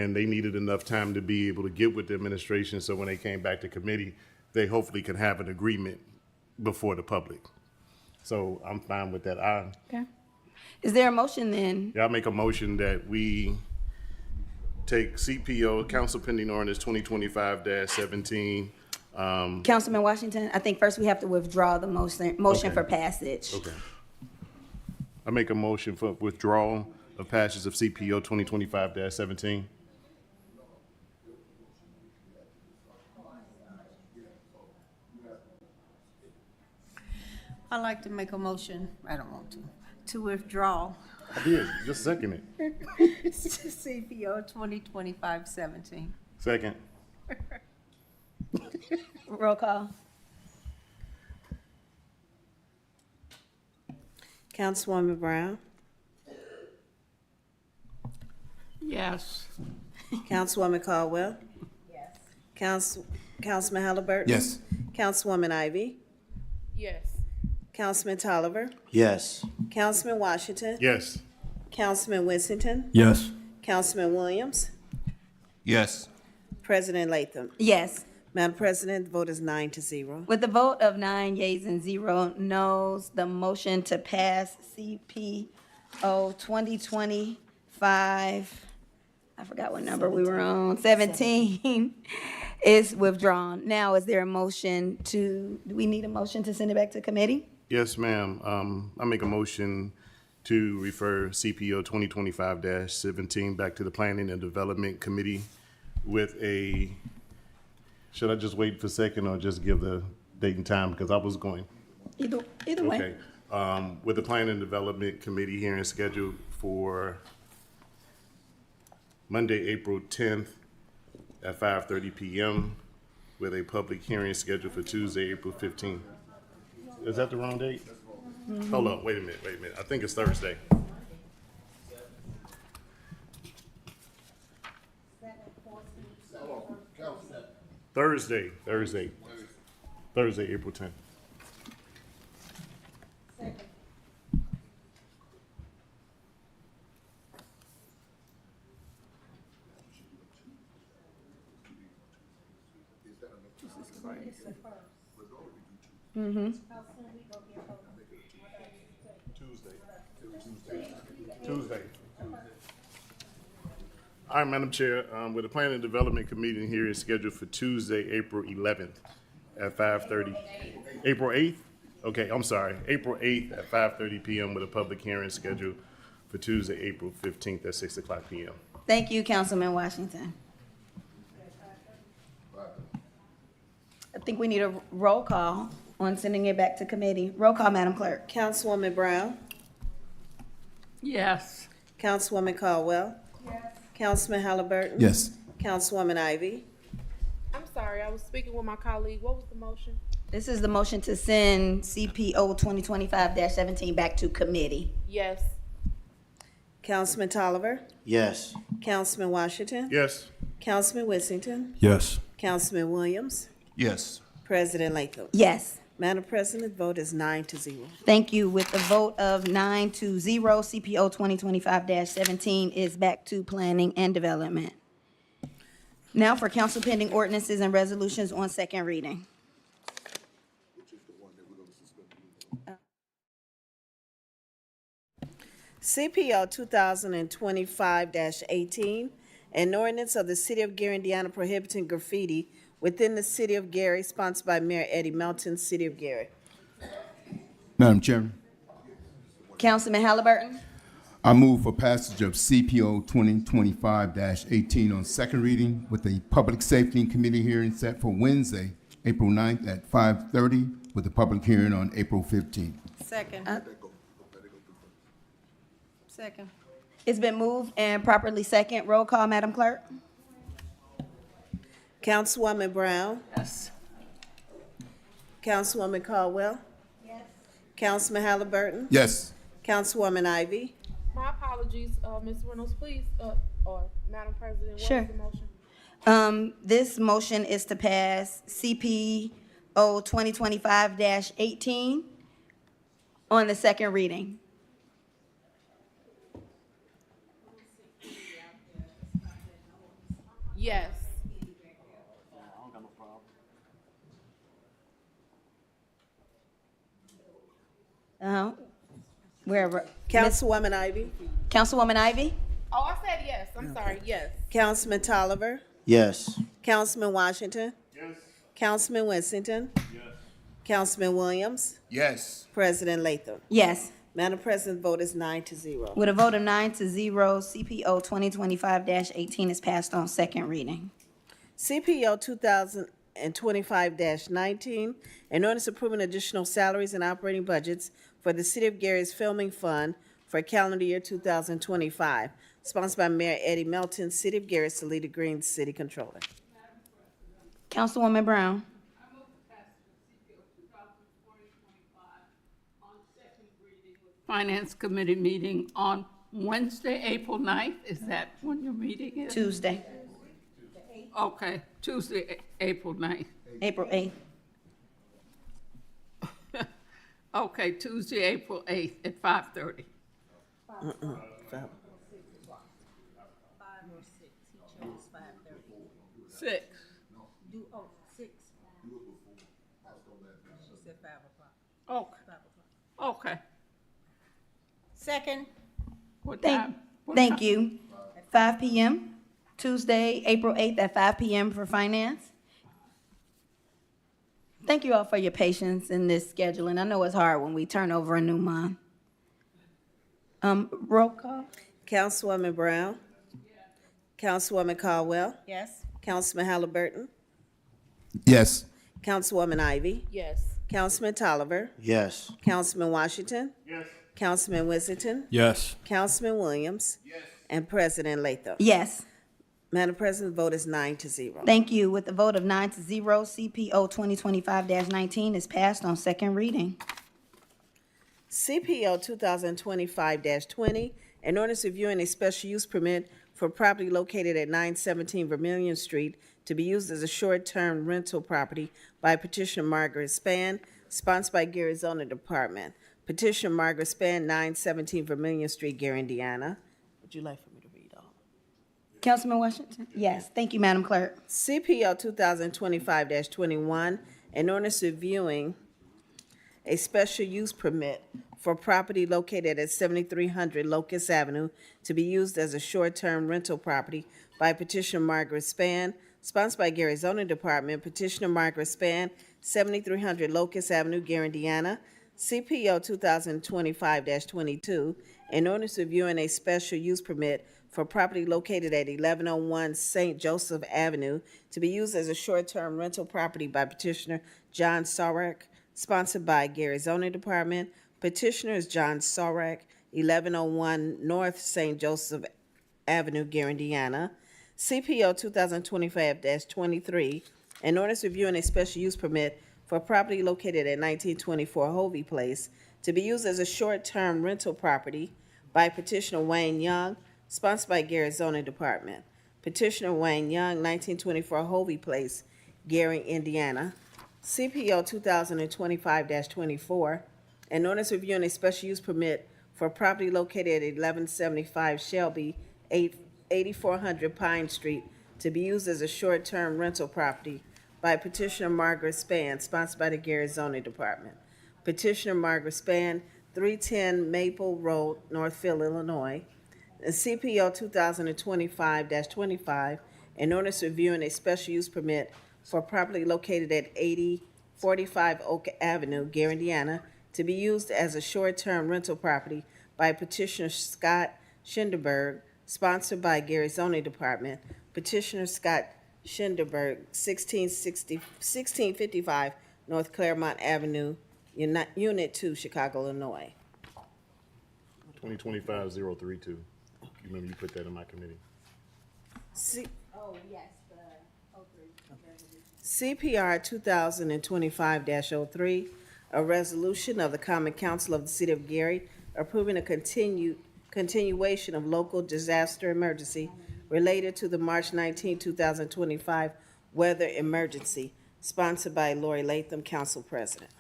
and they needed enough time to be able to get with the administration, so when they came back to committee, they hopefully can have an agreement before the public. So I'm fine with that. Okay. Is there a motion then? I'll make a motion that we take CPO, Council Pending Ordinance 2025-17. Councilman Washington, I think first we have to withdraw the motion Okay. for passage. Okay. I make a motion for withdrawal of passage of CPO 2025-17. I'd like to make a motion, I don't want to withdraw I did, just second it. CPO 2025-17. Second. Roll call. Councilwoman Brown, Yes. Councilwoman Caldwell. Yes. Councilman Halliburton. Yes. Councilwoman Ivy, Yes. Councilman Tolliver, Yes. Councilman Washington, Yes. Councilman Winston, Yes. Councilman Williams, Yes. President Latham. Yes. Madam President, the vote is 9-0. With the vote of 9 yeas and 0 noes, the motion to pass CPO 2025, I forgot what number we were on, 17, is withdrawn. Now, is there a motion do we need a motion to send it back to committee? Yes, ma'am. I make a motion to refer CPO 2025-17 back to the Planning and Development Committee with a, should I just wait for a second or just give the date and time? Because I was going. Either way. Okay. With the Planning and Development Committee hearing scheduled for Monday, April 10th at 5:30 p.m. with a public hearing scheduled for Tuesday, April 15th. Is that the wrong date? Hold on, wait a minute. I think it's Thursday. Thursday, April 10th. Tuesday. All right, Madam Chair, with the Planning and Development Committee here is scheduled for Tuesday, April 11th at 5:30. April 8th? Okay, I'm sorry, April 8th at 5:30 p.m. with a public hearing scheduled for Tuesday, April 15th at 6 o'clock p.m. Thank you, Councilman Washington. I think we need a roll call on sending it back to committee. Roll call, Madam Clerk. Councilwoman Brown, Yes. Councilwoman Caldwell. Yes. Councilman Halliburton. Yes. Councilwoman Ivy, I'm sorry, I was speaking with my colleague. What was the motion? This is the motion to send CPO 2025-17 back to committee. Yes. Councilman Tolliver, Yes. Councilman Washington, Yes? Councilman Winston, Yes. Councilman Williams, Yes. President Latham. Yes. Madam President, the vote is 9-0. Thank you. With the vote of 9-0, CPO 2025-17 is back to planning and development. Now for council pending ordinances and resolutions on second reading. CPO 2025-18, an ordinance of the City of Gary, Indiana prohibiting graffiti within the City of Gary, sponsored by Mayor Eddie Melton, City of Gary. Madam Chairman, Councilman Halliburton. I move for passage of CPO 2025-18 on second reading with a public safety committee hearing set for Wednesday, April 9th at 5:30 with a public hearing on April 15th. Second. Second. It's been moved and properly second. Roll call, Madam Clerk. Councilwoman Brown, Yes. Councilwoman Caldwell. Yes. Councilman Halliburton. Yes. Councilwoman Ivy, My apologies, Ms. Reynolds, please, or Madam President, what Sure. was the motion? This motion is to pass CPO 2025-18 on the second reading. Yes. Wherever. Councilwoman Ivy, Councilwoman Ivy? Oh, I said yes. I'm sorry. Yes. Councilman Tolliver, Yes. Councilman Washington, Yes. Councilman Winston, Yes. Councilman Williams, Yes. President Latham. Yes. Madam President, vote is 9-0. With a vote of 9-0, CPO 2025-18 is passed on second reading. CPO 2025-19, an ordinance approving additional salaries and operating budgets for the City of Gary's Filming Fund for calendar year 2025, sponsored by Mayor Eddie Melton, City of Gary, Salida Green, City Controller. Councilwoman Brown? Finance Committee meeting on Wednesday, April 9th. Is that when your meeting is? Tuesday, Okay, Tuesday, April 9th. April 8th. Okay, Tuesday, April 8th at 5:30. Six. Okay. Okay. Second. What Thank, time? What thank time? you. 5 p.m., Tuesday, April 8th at 5 p.m. for finance. Thank you all for your patience in this scheduling. I know it's hard when we turn over a new month. Roll call? Councilwoman Brown, Councilwoman Caldwell, Yes. Councilman Halliburton, Yes. Councilwoman Ivy, Yes. Councilman Tolliver, Yes. Councilman Washington, Yes. Councilman Winston, Yes. Councilman Williams, and President Latham. Yes. Madam President, the vote is 9-0. Thank you. With a vote of 9-0, CPO 2025-19 is passed on second reading. CPO 2025-20, an ordinance reviewing a special use permit for property located at 917 Vermillion Street to be used as a short-term rental property by petitioner Margaret Spann, sponsored by Gary Zoning Department. Petitioner Margaret Spann, 917 Vermillion Street, Gary, Indiana. Would you like for me to read all? Councilman Washington? Yes. Thank you, Madam Clerk. CPO 2025-21, an ordinance reviewing a special use permit for property located at 7300 Locust Avenue to be used as a short-term rental property by petitioner Margaret Spann, sponsored by Gary Zoning Department. Petitioner Margaret Spann, 7300 Locust Avenue, Gary, Indiana. CPO 2025-22, an ordinance reviewing a special use permit for property located at 1101 St. Joseph Avenue to be used as a short-term rental property by petitioner John Sarek, sponsored by Gary Zoning Department. Petitioner is John Sarek, 1101 North St. Joseph Avenue, Gary, Indiana. CPO 2025-23, an ordinance reviewing a special use permit for property located at 1924 Hovey Place to be used as a short-term rental property by petitioner Wayne Young, sponsored by Gary Zoning Department. Petitioner Wayne Young, 1924 Hovey Place, Gary, Indiana. CPO 2025-24, an ordinance reviewing a special use permit for property located at 1175 Shelby, 8400 Pine Street, to be used as a short-term rental property by petitioner Margaret Spann, sponsored by the Gary Zoning Department. Petitioner Margaret Spann, 310 Maple Road, Northfield, Illinois. And CPO 2025-25, an ordinance reviewing a special use permit for property located at 8045 Oak Avenue, Gary, Indiana, to be used as a short-term rental property by petitioner Scott Schinderberg, sponsored by Gary Zoning Department. Petitioner Scott Schinderberg, 1655 North Claremont Avenue, Unit 2, Chicago, Illinois. 2025-032. You remember you put that in my committee. CPR 2025-03, a resolution of the Common Council of the City of Gary approving a continuation of local disaster emergency related to the March 19, 2025 weather emergency, sponsored by Lori Latham, Council President.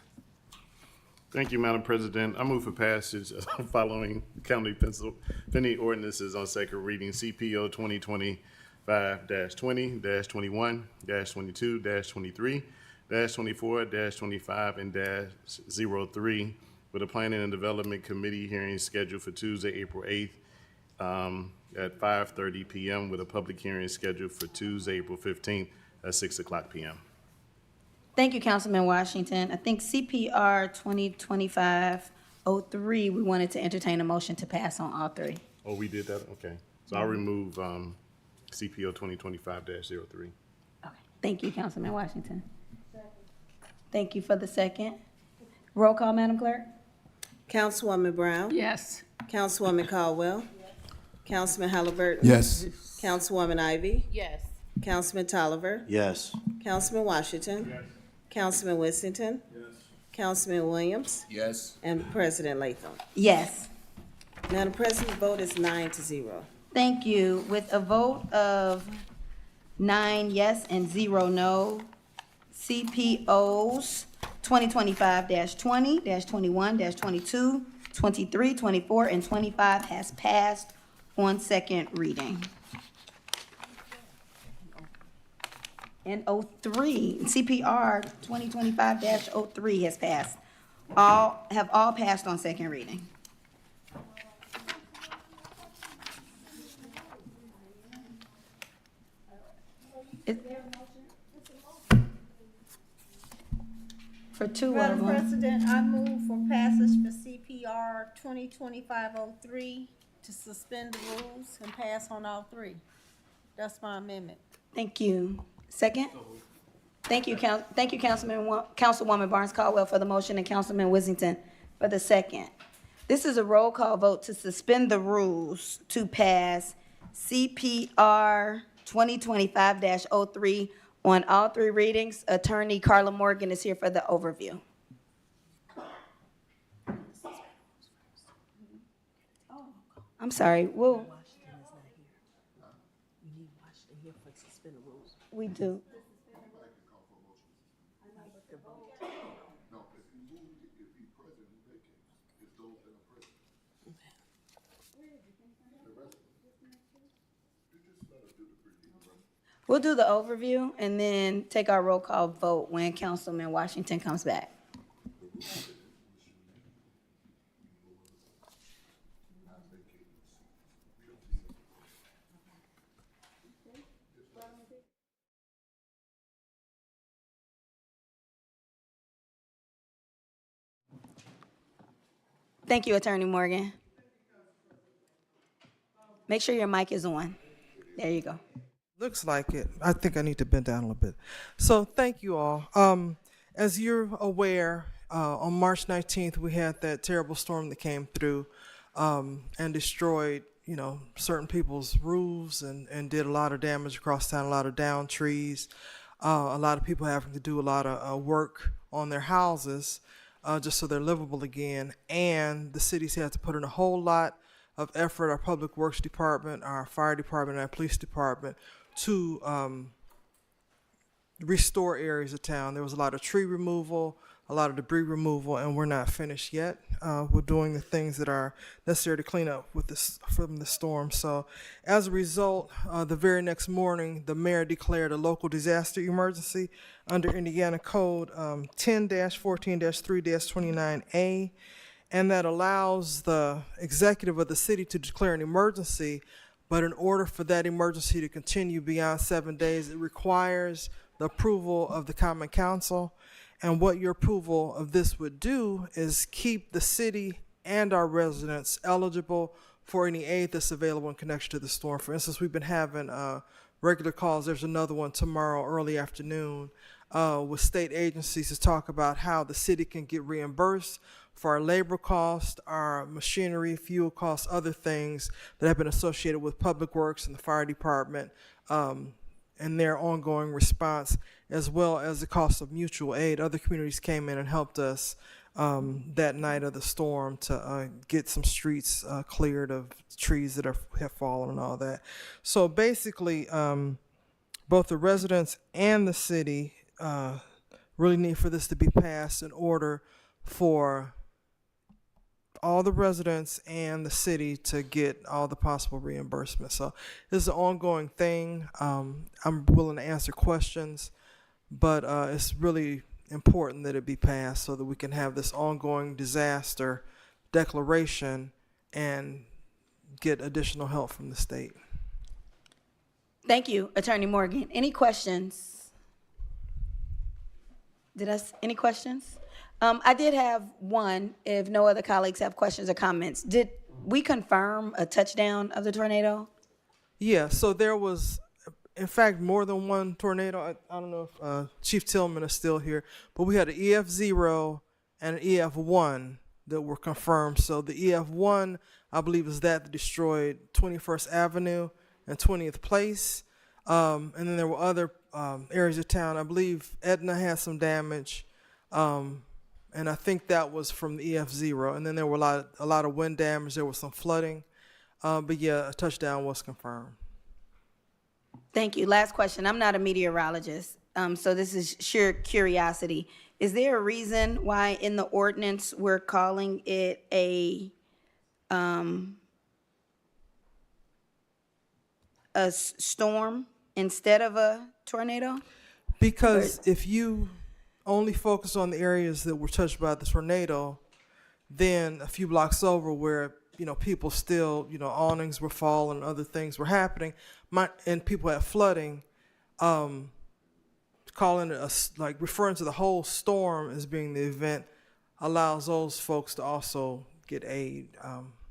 Thank you, Madam President. I move for passage following county Pennsylvania ordinances on second reading. CPO 5-20, -21, -22, -23, -24, -25, and -03, with a Planning and Development Committee hearing scheduled for Tuesday, April 8th, at 5:30 PM, with a public hearing scheduled for Tuesday, April 15th, at 6 o'clock PM. Thank you, Councilman Washington. I think CPR 2025-03, we wanted to entertain a motion to pass on all three. Oh, we did that? Okay. So I'll remove CPO 2025-03. Okay. Thank you, Councilman Washington. Thank you for the second. Roll call, Madam Clerk? Councilwoman Brown? Yes. Councilwoman Caldwell? Councilman Halliburton? Yes. Councilwoman Ivy? Yes. Councilman Tolliver? Yes. Councilman Washington? Councilman Whittington? Councilman Williams? Yes. And President Latham. Yes. Madam President, the vote is 9-0. Thank you. With a vote of 9 yes and 0 no, CPOs 2025-20, -21, -22, 23, 24, and 25 has passed on second reading. And 03, CPR 2025-03 has passed. Have all passed on second reading. For two of Madam them. President, I move for passage for CPR 2025-03 to suspend the rules and pass on all three. That's my amendment. Thank you. Second? Thank you, Councilwoman Barnes Caldwell for the motion and Councilman Whittington for the second. This is a roll call vote to suspend the rules to pass CPR 2025-03 on all three readings. Attorney Carla Morgan is here for the overview. I'm sorry, we do. We'll do the overview and then take our roll call vote when Councilman Washington comes back. Thank you, Attorney Morgan. Make sure your mic is on. There you go. Looks like it. I think I need to bend down a little bit. So thank you all. As you're aware, on March 19th, we had that terrible storm that came through and destroyed, certain people's roofs and did a lot of damage across town, a lot of downed trees, a lot of people having to do a lot of work on their houses just so they're livable again. And the cities had to put in a whole lot of effort, our public works department, our fire department, our police department, to restore areas of town. There was a lot of tree removal, a lot of debris removal, and we're not finished yet. We're doing the things that are necessary to clean up with this from the storm. So as a result, the very next morning, the mayor declared a local disaster emergency under Indiana Code 10-14-3-29A, and that allows the executive of the city to declare an emergency. But in order for that emergency to continue beyond 7 days, it requires the approval of the Common Council. And what your approval of this would do is keep the city and our residents eligible for any aid that's available in connection to the storm. For instance, we've been having regular calls. There's another one tomorrow early afternoon with state agencies to talk about how the city can get reimbursed for our labor costs, our machinery, fuel costs, other things that have been associated with public works and the fire department and their ongoing response, as well as the cost of mutual aid. Other communities came in and helped us that night of the storm to get some streets cleared of trees that have fallen and all that. So basically, both the residents and the city really need for this to be passed in order for all the residents and the city to get all the possible reimbursement. So this is an ongoing thing. I'm willing to answer questions, but it's really important that it be passed so that we can have this ongoing disaster declaration and get additional help from the state. Thank you, Attorney Morgan. Any questions? Any questions? I did have one, if no other colleagues have questions or comments. Did we confirm a touchdown of the tornado? Yeah, so there was, in fact, more than one tornado. I don't know if Chief Tillman is still here, but we had an EF0 and an EF1 that were confirmed. So the EF1, I believe, is that destroyed 21st Avenue and 20th Place. And then there were other areas of town. I believe Etna had some damage. And I think that was from the EF0. And then there were a lot of wind damage. There was some flooding. But yeah, a touchdown was confirmed. Thank you. Last question. I'm not a meteorologist, so this is sheer curiosity. Is there a reason why in the ordinance we're calling it a storm instead of a tornado? Because if you only focus on the areas that were touched by the tornado, then a few blocks over where, people still, awnings were falling, other things were happening, and people had flooding, calling it referring to the whole storm as being the event allows those folks to also get aid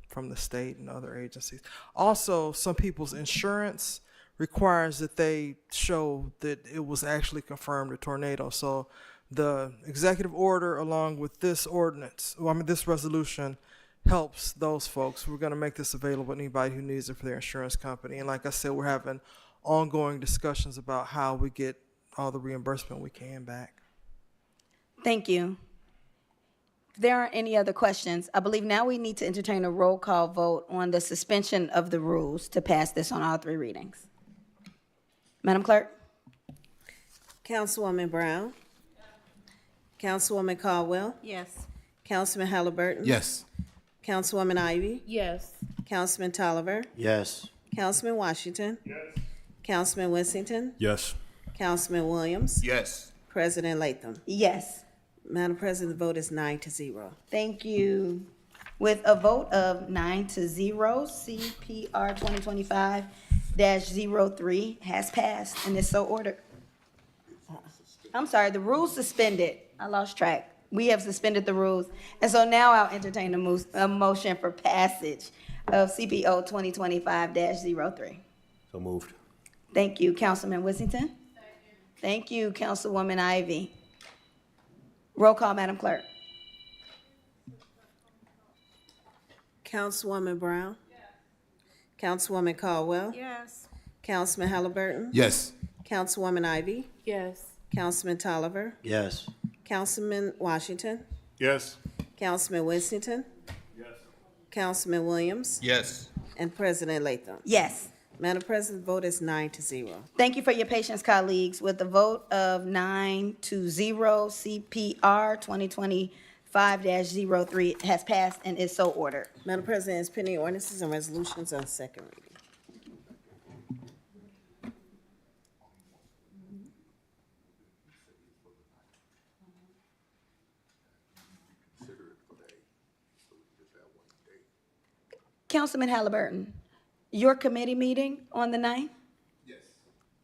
from the state and other agencies. Also, some people's insurance requires that they show that it was actually confirmed a tornado. So the executive order along with this ordinance, this resolution, helps those folks. We're going to make this available to anybody who needs it for their insurance company. And like I said, we're having ongoing discussions about how we get all the reimbursement we can back. Thank you. If there aren't any other questions, I believe now we need to entertain a roll call vote on the suspension of the rules to pass this on all three readings. Madam Clerk? Councilwoman Brown? Councilwoman Caldwell? Yes. Councilman Halliburton? Yes. Councilwoman Ivy? Yes. Councilman Tolliver? Yes. Councilman Washington? Yes. Councilman Whittington? Yes. Councilman Williams? Yes. President Latham? Yes. Madam President, the vote is 9-0. Thank you. With a vote of 9-0, CPR 2025-03 has passed and is so ordered. I'm sorry, the rules suspended. I lost track. We have suspended the rules. And so now I'll entertain a motion for passage of CPO 2025-03. So moved. Thank you, Councilman Whittington. Thank you, Councilwoman Ivy. Roll call, Madam Clerk. Councilwoman Brown? Councilwoman Caldwell? Yes. Councilman Halliburton? Yes. Councilwoman Ivy? Yes. Councilman Tolliver? Yes. Councilman Washington? Yes. Councilman Whittington? Yes. Councilman Williams? Yes. And President Latham? Yes. Madam President, the vote is 9-0. Thank you for your patience, colleagues. With a vote of 9-0, CPR 2025-03 has passed and is so ordered. Madam President, is pending ordinances and resolutions on second reading. Councilman Halliburton, your committee meeting on the 9th? Yes.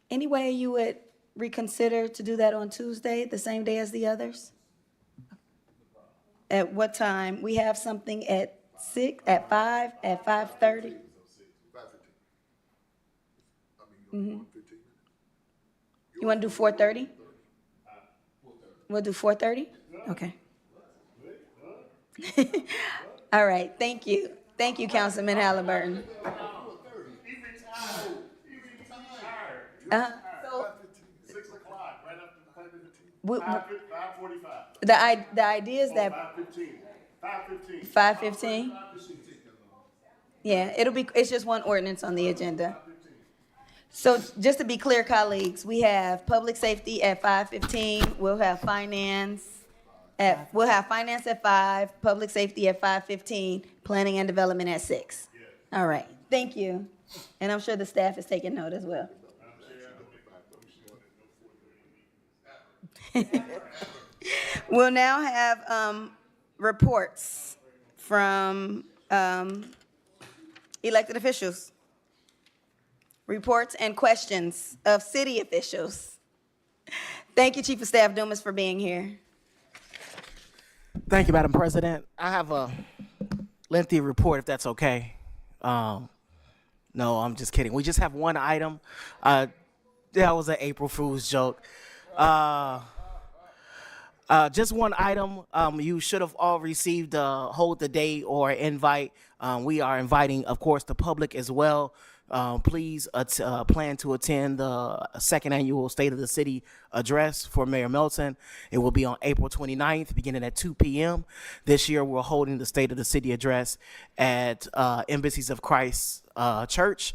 Any way you would reconsider to do that on Tuesday, the same day as the others? At what time? We have something at 6, at 5, at 5:30? You want to do 4:30? We'll do 4:30? Okay. All right, thank you. Thank you, Councilman Halliburton. So, 6 o'clock, right after 5:45. the idea is that 5:15. 5:15? Yeah, it's just one ordinance on the agenda. So just to be clear, colleagues, we have public safety at 5:15. We'll have finance We'll have finance at 5, public safety at 5:15, planning and development at 6. All right, thank you. And I'm sure the staff is taking note as well. We'll now have reports from elected officials. Reports and questions of city officials. Thank you, Chief of Staff Dumas, for being here. Thank you, Madam President. I have a lengthy report, if that's okay. No, I'm just kidding. We just have one item. That was an April Fool's joke. Just one item. You should have all received a hold the day or invite. We are inviting, of course, the public as well. Please plan to attend the second annual State of the City address for Mayor Melton. It will be on April 29th, beginning at 2 p.m. This year, we're holding the State of the City address at Embassies of Christ Church.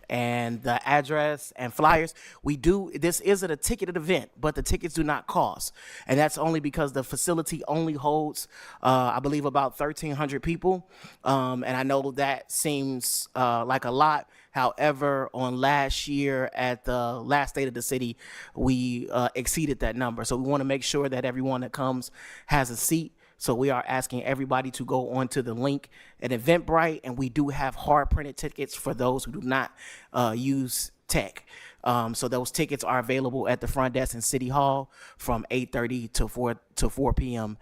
And the address and flyers, this isn't a ticketed event, but the tickets do not cost. And that's only because the facility only holds, I believe, about 1,300 people. And I know that seems like a lot. However, on last year at the last State of the City, we exceeded that number. So we want to make sure that everyone that comes has a seat. So we are asking everybody to go onto the link at Eventbrite, and we do have hard printed tickets for those who do not use tech. So those tickets are available at the front desk in City Hall from 8:30 to 4 p.m.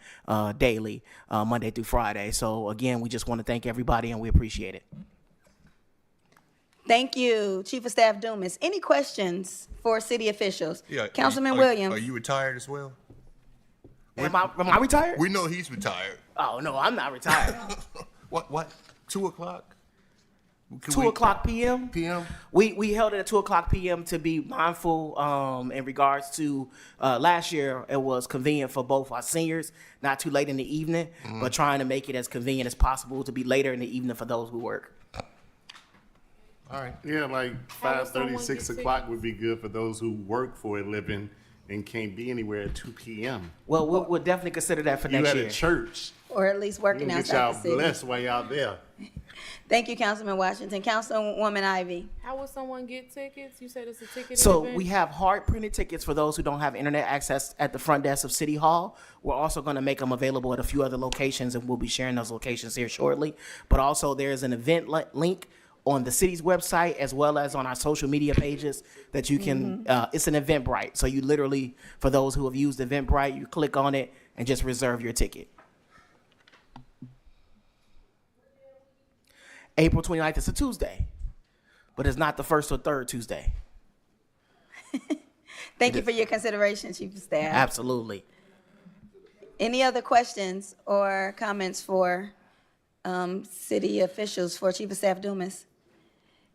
Daily, Monday through Friday. So again, we just want to thank everybody, and we appreciate it. Thank you, Chief of Staff Dumas. Any questions for city officials? Yeah, Councilman Williams. Are you retired as well? Am I retired? We know he's retired. Oh, no, I'm not retired. What? 2 o'clock? 2 o'clock p.m. PM? We held it at 2 o'clock p.m. to be mindful in regards to last year. It was convenient for both our seniors, not too late in the evening, but trying to make it as convenient as possible to be later in the evening for those who work. All right. Yeah, like How would 5:30, someone 6 get o'clock would be good for those who work for a living and can't be anywhere at 2 p.m. Well, we'll definitely consider that for You next at year. a church. Or at least You working can get outside y'all the city. blessed while y'all there. Thank you, Councilman Washington. Councilwoman Ivy. How would someone get tickets? You said it's a ticketed So event? we have hard printed tickets for those who don't have internet access at the front desk of City Hall. We're also going to make them available at a few other locations, and we'll be sharing those locations here shortly. But also there's an event link on the city's website as well as on our social media pages that you can, it's an Eventbrite. So you literally, for those who have used Eventbrite, you click on it and just reserve your ticket. April 29th is a Tuesday, but it's not the first or third Tuesday. Thank you for your consideration, Chief of Staff. Absolutely. Any other questions or comments for city officials for Chief of Staff Dumas?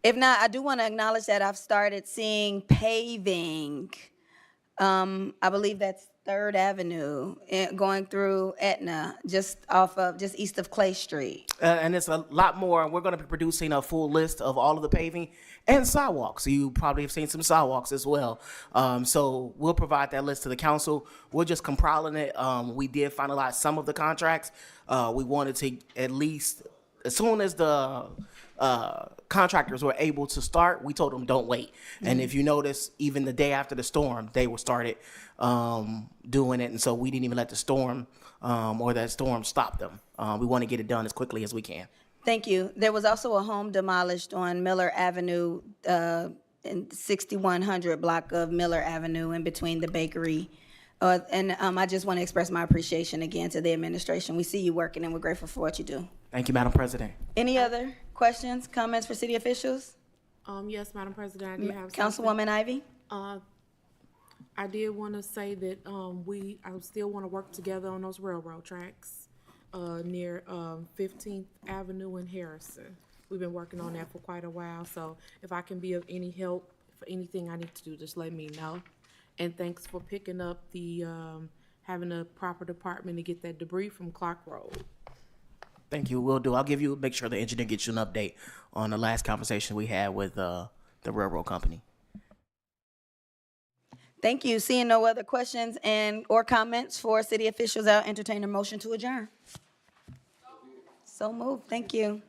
If not, I do want to acknowledge that I've started seeing paving. I believe that's 3rd Avenue going through Etna, just east of Clay Street. And it's a lot more. We're going to be producing a full list of all of the paving and sidewalks. You probably have seen some sidewalks as well. So we'll provide that list to the council. We're just compiling it. We did finalize some of the contracts. We wanted to at least, as soon as the contractors were able to start, we told them don't wait. And if you notice, even the day after the storm, they were started doing it. And so we didn't even let the storm or that storm stop them. We want to get it done as quickly as we can. Thank you. There was also a home demolished on Miller Avenue, in 6100 block of Miller Avenue in between the bakery. And I just want to express my appreciation again to the administration. We see you working and we're grateful for what you do. Thank you, Madam President. Any other questions, comments for city officials? Yes, Madam President, I do have something. Councilwoman Ivy? I did want to say that I still want to work together on those railroad tracks near 15th Avenue in Harrison. We've been working on that for quite a while, so if I can be of any help for anything I need to do, just let me know. And thanks for picking up the having a proper department to get that debris from Clark Road. Thank you. Will do. Make sure the engineer gets you an update on the last conversation we had with the railroad company. Thank you. Seeing no other questions or comments for city officials, I'll entertain a motion to adjourn. So moved. Thank you.